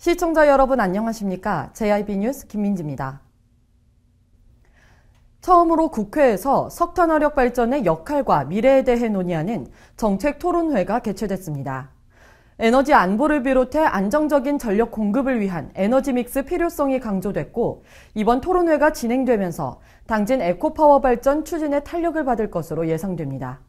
시청자 여러분 안녕하십니까? JIB 뉴스 김민지입니다. 처음으로 국회에서 석탄화력 발전의 역할과 미래에 대해 논의하는 정책 토론회가 개최됐습니다. 에너지 안보를 비롯해 안정적인 전력 공급을 위한 에너지 믹스 필요성이 강조됐고, 이번 토론회가 진행되면서 당진 에코파워 발전 추진에 탄력을 받을 것으로 예상됩니다.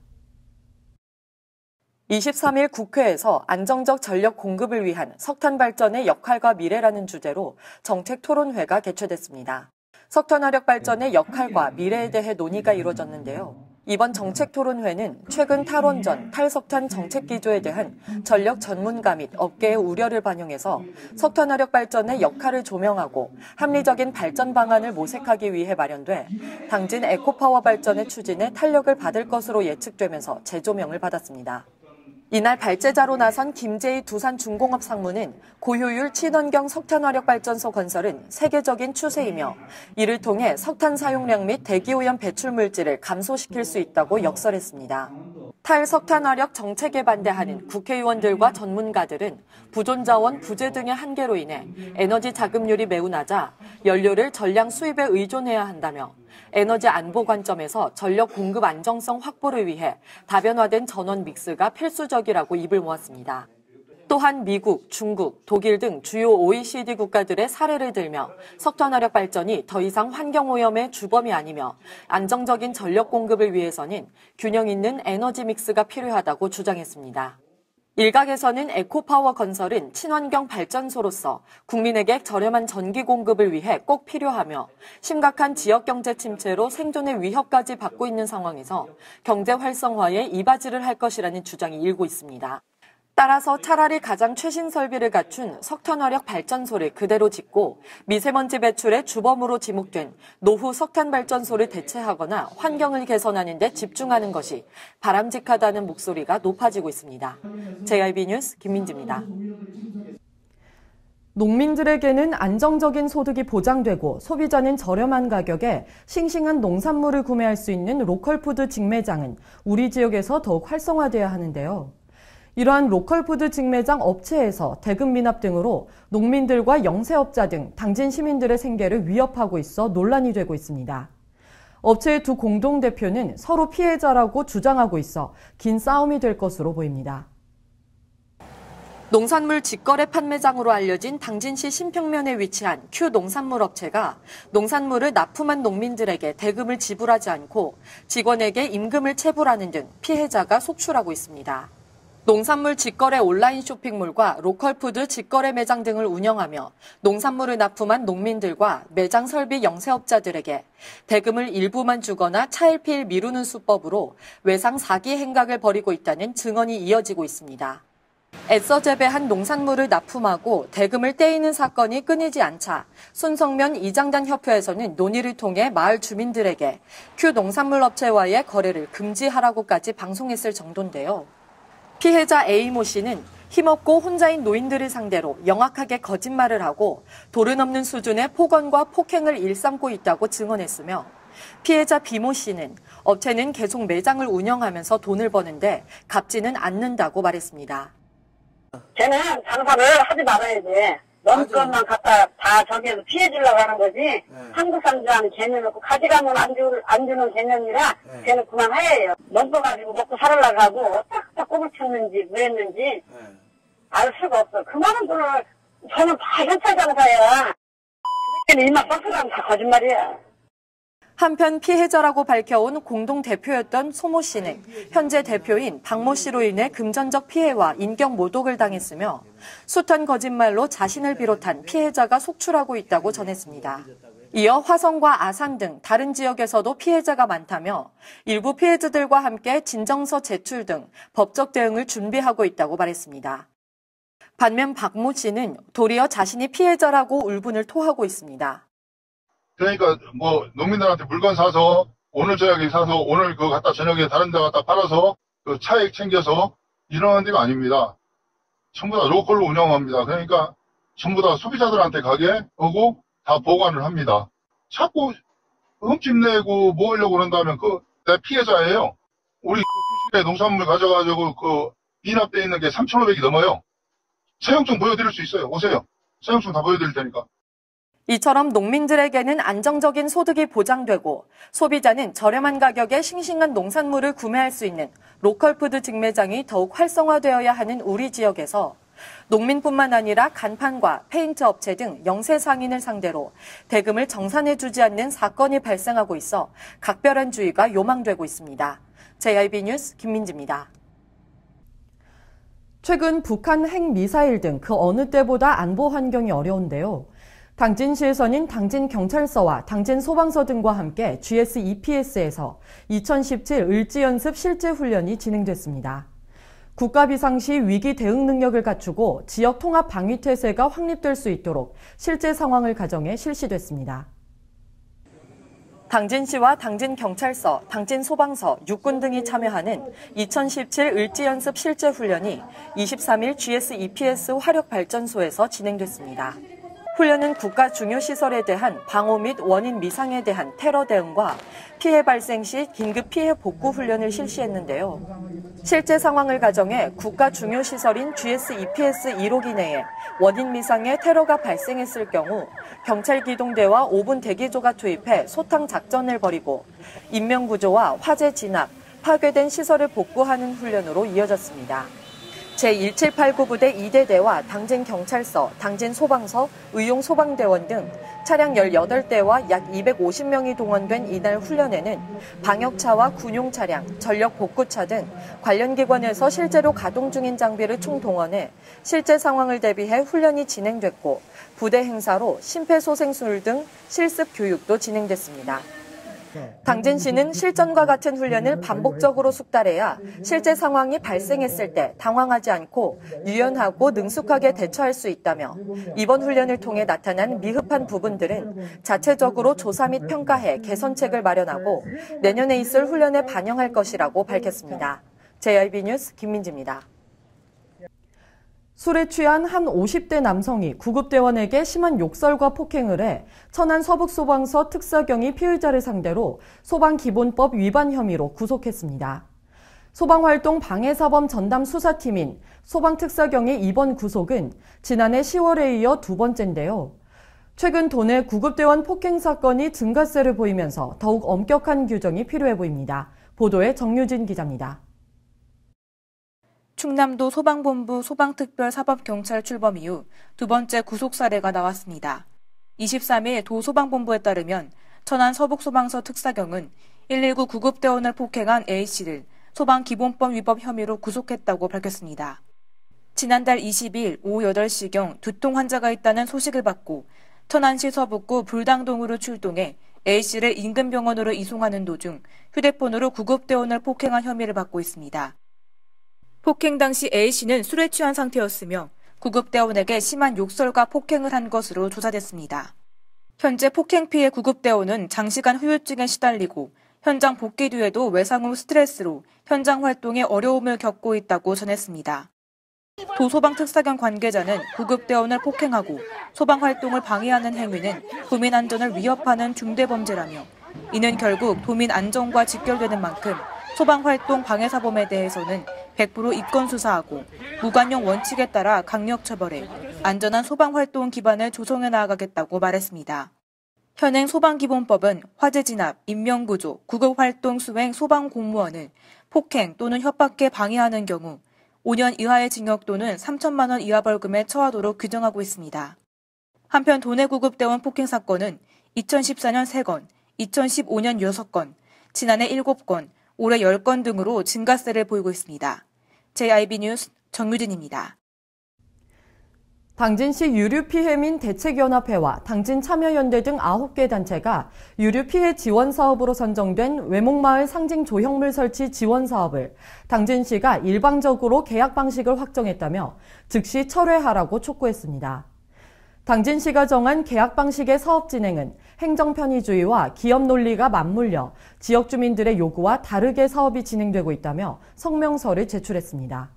23일 국회에서 안정적 전력 공급을 위한 석탄 발전의 역할과 미래라는 주제로 정책 토론회가 개최됐습니다. 석탄화력 발전의 역할과 미래에 대해 논의가 이루어졌는데요. 이번 정책 토론회는 최근 탈원전, 탈석탄 정책 기조에 대한 전력 전문가 및 업계의 우려를 반영해서 석탄화력 발전의 역할을 조명하고 합리적인 발전 방안을 모색하기 위해 마련돼 당진 에코파워 발전의 추진에 탄력을 받을 것으로 예측되면서 재조명을 받았습니다. 이날 발제자로 나선 김재희 두산중공업 상무는 고효율 친환경 석탄화력 발전소 건설은 세계적인 추세이며 이를 통해 석탄 사용량 및 대기오염 배출 물질을 감소시킬 수 있다고 역설했습니다. 탈석탄화력 정책에 반대하는 국회의원들과 전문가들은 부존자원 부재 등의 한계로 인해 에너지 자급률이 매우 낮아 연료를 전량 수입에 의존해야 한다며 에너지 안보 관점에서 전력 공급 안정성 확보를 위해 다변화된 전원 믹스가 필수적이라고 입을 모았습니다. 또한 미국, 중국, 독일 등 주요 OECD 국가들의 사례를 들며 석탄화력 발전이 더 이상 환경오염의 주범이 아니며 안정적인 전력 공급을 위해서는 균형 있는 에너지 믹스가 필요하다고 주장했습니다. 일각에서는 에코파워 건설은 친환경 발전소로서 국민에게 저렴한 전기 공급을 위해 꼭 필요하며 심각한 지역경제 침체로 생존의 위협까지 받고 있는 상황에서 경제 활성화에 이바지를 할 것이라는 주장이 일고 있습니다. 따라서 차라리 가장 최신 설비를 갖춘 석탄화력 발전소를 그대로 짓고 미세먼지 배출의 주범으로 지목된 노후 석탄 발전소를 대체하거나 환경을 개선하는 데 집중하는 것이 바람직하다는 목소리가 높아지고 있습니다. JIB 뉴스 김민지입니다. 농민들에게는 안정적인 소득이 보장되고 소비자는 저렴한 가격에 싱싱한 농산물을 구매할 수 있는 로컬푸드 직매장은 우리 지역에서 더욱 활성화돼야 하는데요. 이러한 로컬푸드 직매장 업체에서 대금 미납 등으로 농민들과 영세업자 등 당진 시민들의 생계를 위협하고 있어 논란이 되고 있습니다. 업체의 두 공동대표는 서로 피해자라고 주장하고 있어 긴 싸움이 될 것으로 보입니다. 농산물 직거래 판매장으로 알려진 당진시 신평면에 위치한 큐 농산물 업체가 농산물을 납품한 농민들에게 대금을 지불하지 않고 직원에게 임금을 체불하는 등 피해자가 속출하고 있습니다. 농산물 직거래 온라인 쇼핑몰과 로컬푸드 직거래 매장 등을 운영하며 농산물을 납품한 농민들과 매장 설비 영세업자들에게 대금을 일부만 주거나 차일피일 미루는 수법으로 외상 사기 행각을 벌이고 있다는 증언이 이어지고 있습니다. 애써 재배한 농산물을 납품하고 대금을 떼이는 사건이 끊이지 않자 순성면 이장단협회에서는 논의를 통해 마을 주민들에게 큐 농산물 업체와의 거래를 금지하라고까지 방송했을 정도인데요. 피해자 A모 씨는 힘없고 혼자인 노인들을 상대로 영악하게 거짓말을 하고 도를 넘는 수준의 폭언과 폭행을 일삼고 있다고 증언했으며 피해자 B모 씨는 업체는 계속 매장을 운영하면서 돈을 버는데 갚지는 않는다고 말했습니다. 쟤는 장사를 하지 말아야지. 넌 것만 갖다 다 저기에서 피해주려고 하는 거지. 네. 한국 사람들은 개념 없고 가져가면 안 주는 개념이라 걔는 그만해야 해요. 넘버 가지고 먹고 살으려고 하고 딱 꼬불 쳤는지 뭐 했는지 알 수가 없어. 그만한 돈을 저는 다 현찰 장사야. 걔는 일만 빡빡하면 다 거짓말이야. 한편 피해자라고 밝혀온 공동대표였던 소모 씨는 현재 대표인 박모 씨로 인해 금전적 피해와 인격 모독을 당했으며 숱한 거짓말로 자신을 비롯한 피해자가 속출하고 있다고 전했습니다. 이어 화성과 아산 등 다른 지역에서도 피해자가 많다며 일부 피해자들과 함께 진정서 제출 등 법적 대응을 준비하고 있다고 말했습니다. 반면 박모 씨는 도리어 자신이 피해자라고 울분을 토하고 있습니다. 그러니까 뭐 농민들한테 물건 사서 오늘 저녁에 사서 오늘 그거 갖다 저녁에 다른 데 갖다 팔아서 그 차액 챙겨서 이러는 데가 아닙니다. 전부 다 로컬로 운영합니다. 그러니까 전부 다 소비자들한테 가게 오고 다 보관을 합니다. 자꾸 흠집내고 모으려고 그런다면 내 피해자예요. 우리 그 농산물 가져가지고 그 미납돼 있는 게 3,500이 넘어요. 사용증 보여드릴 수 있어요. 오세요. 사용증 다 보여드릴 테니까. 이처럼 농민들에게는 안정적인 소득이 보장되고 소비자는 저렴한 가격에 싱싱한 농산물을 구매할 수 있는 로컬푸드 직매장이 더욱 활성화되어야 하는 우리 지역에서 농민뿐만 아니라 간판과 페인트 업체 등 영세 상인을 상대로 대금을 정산해주지 않는 사건이 발생하고 있어 각별한 주의가 요망되고 있습니다. JIB 뉴스 김민지입니다. 최근 북한 핵미사일 등 그 어느 때보다 안보 환경이 어려운데요. 당진시에서는 당진경찰서와 당진소방서 등과 함께 GS-EPS에서 2017 을지연습 실제훈련이 진행됐습니다. 국가비상시 위기 대응 능력을 갖추고 지역 통합 방위 태세가 확립될 수 있도록 실제 상황을 가정해 실시됐습니다. 당진시와 당진경찰서, 당진소방서, 육군 등이 참여하는 2017 을지연습 실제훈련이 23일 GS-EPS 화력발전소에서 진행됐습니다. 훈련은 국가 중요 시설에 대한 방호 및 원인 미상에 대한 테러 대응과 피해 발생 시 긴급 피해 복구 훈련을 실시했는데요. 실제 상황을 가정해 국가 중요 시설인 GS-EPS 1호기 내에 원인 미상의 테러가 발생했을 경우 경찰 기동대와 5분 대기조가 투입해 소탕 작전을 벌이고 인명구조와 화재 진압, 파괴된 시설을 복구하는 훈련으로 이어졌습니다. 제1789부대 2대대와 당진경찰서, 당진소방서, 의용소방대원 등 차량 18대와 약 250명이 동원된 이날 훈련에는 방역차와 군용차량, 전력복구차 등 관련 기관에서 실제로 가동 중인 장비를 총동원해 실제 상황을 대비해 훈련이 진행됐고 부대 행사로 심폐소생술 등 실습 교육도 진행됐습니다. 당진시는 실전과 같은 훈련을 반복적으로 숙달해야 실제 상황이 발생했을 때 당황하지 않고 유연하고 능숙하게 대처할 수 있다며 이번 훈련을 통해 나타난 미흡한 부분들은 자체적으로 조사 및 평가해 개선책을 마련하고 내년에 있을 훈련에 반영할 것이라고 밝혔습니다. JIB 뉴스 김민지입니다. 술에 취한 한 50대 남성이 구급대원에게 심한 욕설과 폭행을 해 천안 서북소방서 특사경이 피의자를 상대로 소방기본법 위반 혐의로 구속했습니다. 소방활동 방해사범 전담 수사팀인 소방특사경의 이번 구속은 지난해 10월에 이어 두 번째인데요. 최근 도내 구급대원 폭행 사건이 증가세를 보이면서 더욱 엄격한 규정이 필요해 보입니다. 보도에 정유진 기자입니다. 충남도 소방본부 소방특별사법경찰 출범 이후 두 번째 구속 사례가 나왔습니다. 23일 도 소방본부에 따르면 천안 서북소방서 특사경은 119 구급대원을 폭행한 A씨를 소방기본법 위법 혐의로 구속했다고 밝혔습니다. 지난달 20일 오후 8시경 두통 환자가 있다는 소식을 받고 천안시 서북구 불당동으로 출동해 A씨를 인근 병원으로 이송하는 도중 휴대폰으로 구급대원을 폭행한 혐의를 받고 있습니다. 폭행 당시 A씨는 술에 취한 상태였으며 구급대원에게 심한 욕설과 폭행을 한 것으로 조사됐습니다. 현재 폭행 피해 구급대원은 장시간 후유증에 시달리고 현장 복귀 뒤에도 외상 후 스트레스로 현장 활동에 어려움을 겪고 있다고 전했습니다. 도소방특사경 관계자는 구급대원을 폭행하고 소방활동을 방해하는 행위는 도민 안전을 위협하는 중대범죄라며 이는 결국 도민 안전과 직결되는 만큼 소방활동 방해사범에 대해서는 100% 입건 수사하고 무관용 원칙에 따라 강력 처벌해 안전한 소방활동 기반을 조성해 나아가겠다고 말했습니다. 현행 소방기본법은 화재 진압, 인명구조, 구급활동 수행 소방공무원을 폭행 또는 협박해 방해하는 경우 5년 이하의 징역 또는 3천만 원 이하 벌금에 처하도록 규정하고 있습니다. 한편 도내 구급대원 폭행 사건은 2014년 3건, 2015년 6건, 지난해 7건, 올해 10건 등으로 증가세를 보이고 있습니다. JIB 뉴스 정유진입니다. 당진시 유류피해민 대책연합회와 당진참여연대 등 9개 단체가 유류피해 지원 사업으로 선정된 외목마을 상징 조형물 설치 지원 사업을 당진시가 일방적으로 계약 방식을 확정했다며 즉시 철회하라고 촉구했습니다. 당진시가 정한 계약 방식의 사업 진행은 행정편의주의와 기업 논리가 맞물려 지역 주민들의 요구와 다르게 사업이 진행되고 있다며 성명서를 제출했습니다.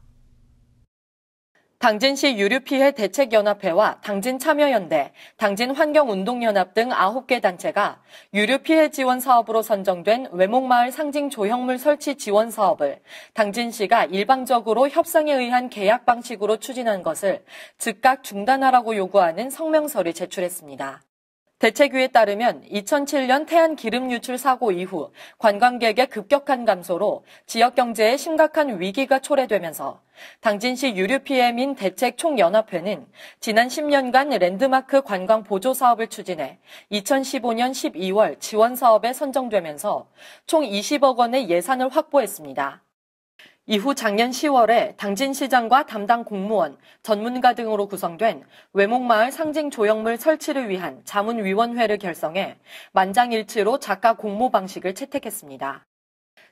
당진시 유류피해 대책연합회와 당진참여연대, 당진환경운동연합 등 9개 단체가 유류피해 지원 사업으로 선정된 외목마을 상징 조형물 설치 지원 사업을 당진시가 일방적으로 협상에 의한 계약 방식으로 추진한 것을 즉각 중단하라고 요구하는 성명서를 제출했습니다. 대책위에 따르면 2007년 태안 기름 유출 사고 이후 관광객의 급격한 감소로 지역 경제에 심각한 위기가 초래되면서 당진시 유류피해민 대책총연합회는 지난 10년간 랜드마크 관광 보조 사업을 추진해 2015년 12월 지원 사업에 선정되면서 총 20억 원의 예산을 확보했습니다. 이후 작년 10월에 당진시장과 담당 공무원, 전문가 등으로 구성된 외목마을 상징 조형물 설치를 위한 자문위원회를 결성해 만장일치로 작가 공모 방식을 채택했습니다.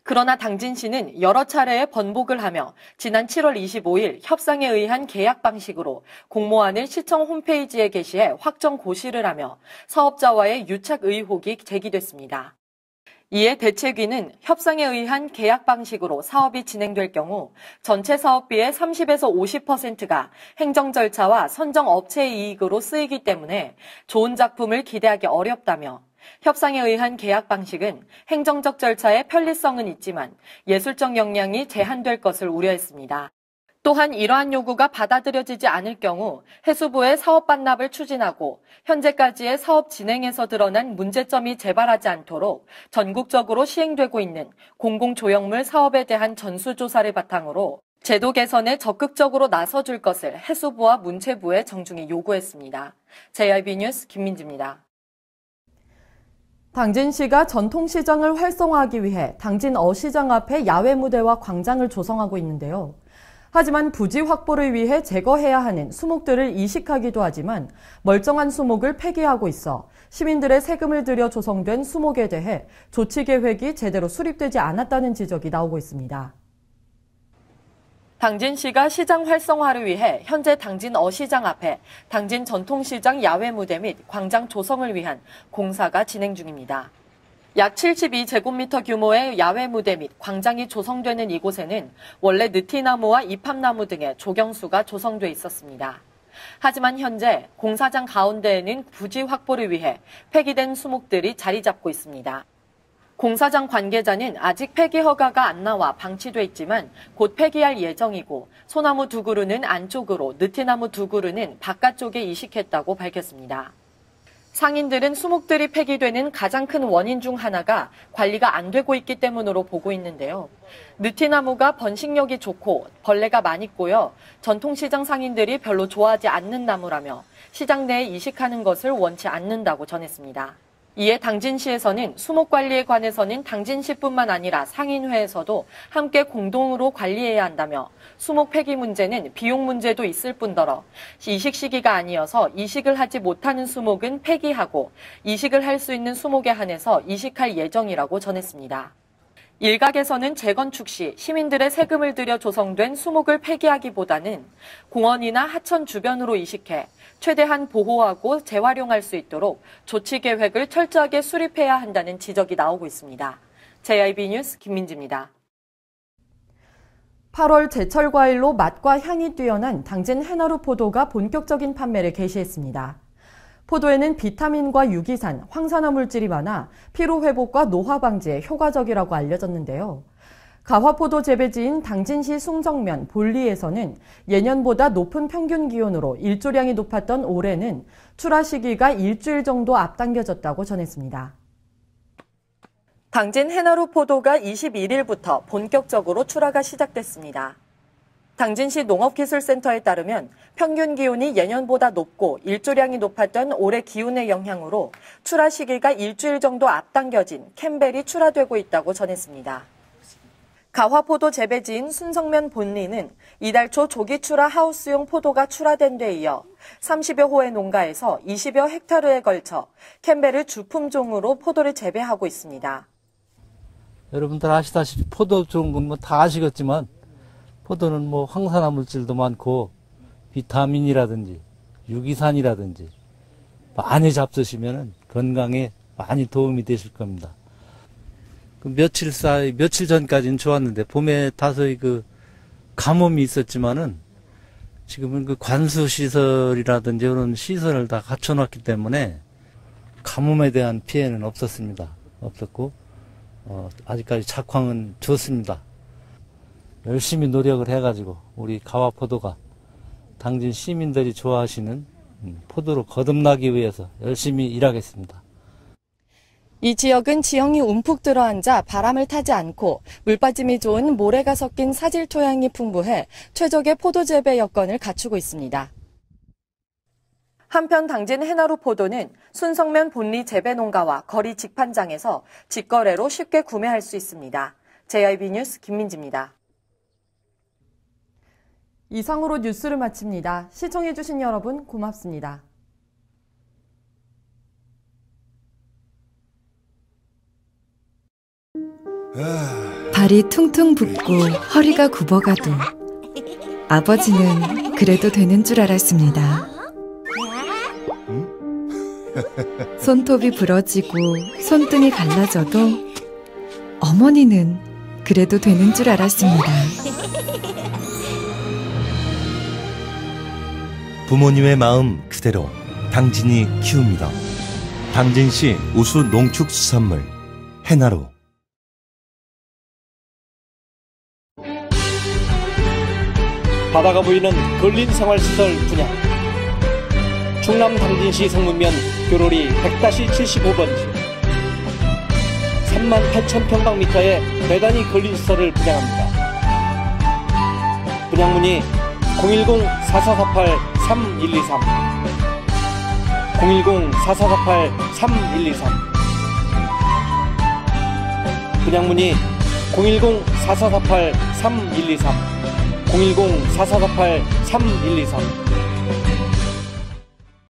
그러나 당진시는 여러 차례의 번복을 하며 지난 7월 25일 협상에 의한 계약 방식으로 공모안을 시청 홈페이지에 게시해 확정 고시를 하며 사업자와의 유착 의혹이 제기됐습니다. 이에 대책위는 협상에 의한 계약 방식으로 사업이 진행될 경우 전체 사업비의 30에서 50%가 행정 절차와 선정 업체의 이익으로 쓰이기 때문에 좋은 작품을 기대하기 어렵다며 협상에 의한 계약 방식은 행정적 절차의 편리성은 있지만 예술적 역량이 제한될 것을 우려했습니다. 또한 이러한 요구가 받아들여지지 않을 경우 해수부의 사업 반납을 추진하고 현재까지의 사업 진행에서 드러난 문제점이 재발하지 않도록 전국적으로 시행되고 있는 공공조형물 사업에 대한 전수조사를 바탕으로 제도 개선에 적극적으로 나서줄 것을 해수부와 문체부에 정중히 요구했습니다. JRB 뉴스 김민지입니다. 당진시가 전통시장을 활성화하기 위해 당진 어시장 앞에 야외 무대와 광장을 조성하고 있는데요. 하지만 부지 확보를 위해 제거해야 하는 수목들을 이식하기도 하지만 멀쩡한 수목을 폐기하고 있어 시민들의 세금을 들여 조성된 수목에 대해 조치 계획이 제대로 수립되지 않았다는 지적이 나오고 있습니다. 당진시가 시장 활성화를 위해 현재 당진 어시장 앞에 당진 전통시장 야외 무대 및 광장 조성을 위한 공사가 진행 중입니다. 약 72제곱미터 규모의 야외 무대 및 광장이 조성되는 이곳에는 원래 느티나무와 이팝나무 등의 조경수가 조성돼 있었습니다. 하지만 현재 공사장 가운데에는 부지 확보를 위해 폐기된 수목들이 자리 잡고 있습니다. 공사장 관계자는 아직 폐기 허가가 안 나와 방치돼 있지만 곧 폐기할 예정이고 소나무 2그루는 안쪽으로, 느티나무 2그루는 바깥쪽에 이식했다고 밝혔습니다. 상인들은 수목들이 폐기되는 가장 큰 원인 중 하나가 관리가 안 되고 있기 때문으로 보고 있는데요. 느티나무가 번식력이 좋고 벌레가 많이 꼬여 전통시장 상인들이 별로 좋아하지 않는 나무라며 시장 내에 이식하는 것을 원치 않는다고 전했습니다. 이에 당진시에서는 수목 관리에 관해서는 당진시뿐만 아니라 상인회에서도 함께 공동으로 관리해야 한다며 수목 폐기 문제는 비용 문제도 있을 뿐더러 이식 시기가 아니어서 이식을 하지 못하는 수목은 폐기하고 이식을 할 수 있는 수목에 한해서 이식할 예정이라고 전했습니다. 일각에서는 재건축 시 시민들의 세금을 들여 조성된 수목을 폐기하기보다는 공원이나 하천 주변으로 이식해 최대한 보호하고 재활용할 수 있도록 조치 계획을 철저하게 수립해야 한다는 지적이 나오고 있습니다. JRB 뉴스 김민지입니다. 8월 제철 과일로 맛과 향이 뛰어난 당진 해나루 포도가 본격적인 판매를 개시했습니다. 포도에는 비타민과 유기산, 황산화 물질이 많아 피로 회복과 노화 방지에 효과적이라고 알려졌는데요. 가화포도 재배지인 당진시 숭정면 볼리에서는 예년보다 높은 평균 기온으로 일조량이 높았던 올해는 출하 시기가 일주일 정도 앞당겨졌다고 전했습니다. 당진 해나루 포도가 21일부터 본격적으로 출하가 시작됐습니다. 당진시 농업기술센터에 따르면 평균 기온이 예년보다 높고 일조량이 높았던 올해 기온의 영향으로 출하 시기가 일주일 정도 앞당겨진 캠벨이 출하되고 있다고 전했습니다. 가화포도 재배지인 순성면 본리는 이달 초 조기 출하 하우스용 포도가 출하된 데 이어 30여 호의 농가에서 20여 헥타르에 걸쳐 캠벨을 주품종으로 포도를 재배하고 있습니다. 여러분들 아시다시피 포도 좋은 건 뭐 다 아시겠지만 포도는 뭐 황산화 물질도 많고 비타민이라든지 유기산이라든지 많이 잡수시면 건강에 많이 도움이 되실 겁니다. 며칠 전까지는 좋았는데 봄에 다소히 가뭄이 있었지만은 지금은 그 관수시설이라든지 이런 시설을 다 갖춰놨기 때문에 가뭄에 대한 피해는 없었습니다. 없었고, 아직까지 작황은 좋습니다. 열심히 노력을 해가지고 우리 가와포도가 당진 시민들이 좋아하시는 포도로 거듭나기 위해서 열심히 일하겠습니다. 이 지역은 지형이 움푹 들어앉아 바람을 타지 않고 물빠짐이 좋은 모래가 섞인 사질 토양이 풍부해 최적의 포도 재배 여건을 갖추고 있습니다. 한편 당진 해나루 포도는 순성면 본리 재배 농가와 거리 직판장에서 직거래로 쉽게 구매할 수 있습니다. JIB 뉴스 김민지입니다. 이상으로 뉴스를 마칩니다. 시청해주신 여러분 고맙습니다. 발이 퉁퉁 붓고 허리가 굽어가도 아버지는 그래도 되는 줄 알았습니다. 손톱이 부러지고 손등이 갈라져도 어머니는 그래도 되는 줄 알았습니다. 부모님의 마음 그대로 당진이 키웁니다. 당진시 우수 농축수산물 해나루. 바다가 보이는 근린 생활시설 분양. 충남 당진시 성문면 교로리 100-75번지 38,000평방미터의 대단위 근린시설을 분양합니다. 분양문의 010-4448-3123 010-4448-3123 분양문의 010-4448-3123 010-4448-3123